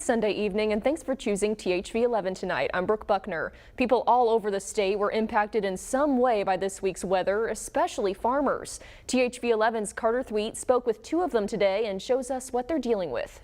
Sunday evening, and thanks for choosing THV 11 tonight. I'm Brooke Buckner. People all over the state were impacted in some way by this week's weather, especially farmers. THV 11's Carter Thweet spoke with two of them today and shows us what they're dealing with.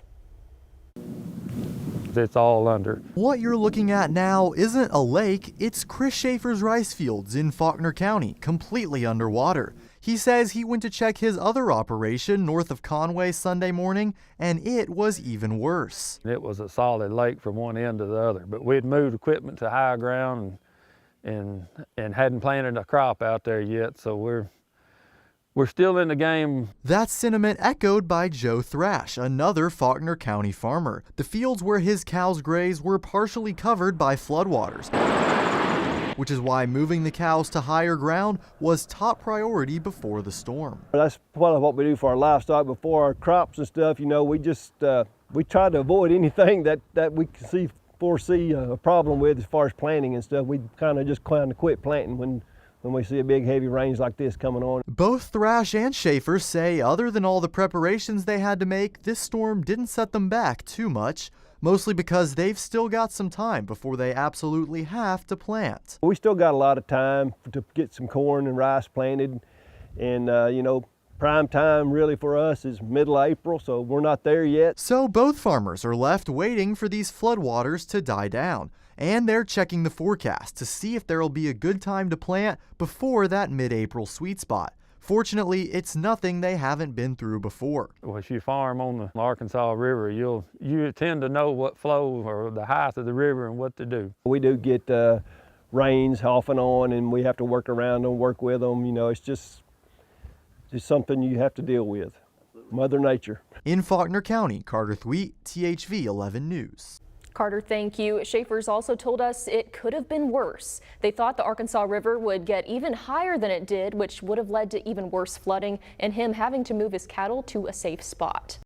It's all under. What you're looking at now isn't a lake, it's Chris Schaefer's rice fields in Faulkner County, completely underwater. He says he went to check his other operation north of Conway Sunday morning, and it was even worse. It was a solid lake from one end to the other, but we'd moved equipment to high ground and hadn't planted a crop out there yet, so we're still in the game. That sentiment echoed by Joe Thrash, another Faulkner County farmer. The fields where his cows graze were partially covered by floodwaters, which is why moving the cows to higher ground was top priority before the storm. That's part of what we do for our livestock before our crops and stuff. You know, we just we try to avoid anything that we can foresee a problem with as far as planting and stuff. We kind of just quit planting when we see a big heavy rains like this coming on. Both Thrash and Schaefer say other than all the preparations they had to make, this storm didn't set them back too much, mostly because they've still got some time before they absolutely have to plant. We still got a lot of time to get some corn and rice planted, and you know, prime time really for us is middle of April, so we're not there yet. So both farmers are left waiting for these floodwaters to die down. And they're checking the forecast to see if there'll be a good time to plant before that mid-April sweet spot. Fortunately, it's nothing they haven't been through before. Well, if you farm on the Arkansas River, you tend to know what flow or the height of the river and what to do. We do get rains off and on, and we have to work around them, work with them. You know, it's just something you have to deal with. Mother Nature. In Faulkner County, Carter Thweet, THV 11 News. Carter, thank you. Schaefer's also told us it could have been worse. They thought the Arkansas River would get even higher than it did, which would have led to even worse flooding and him having to move his cattle to a safe spot.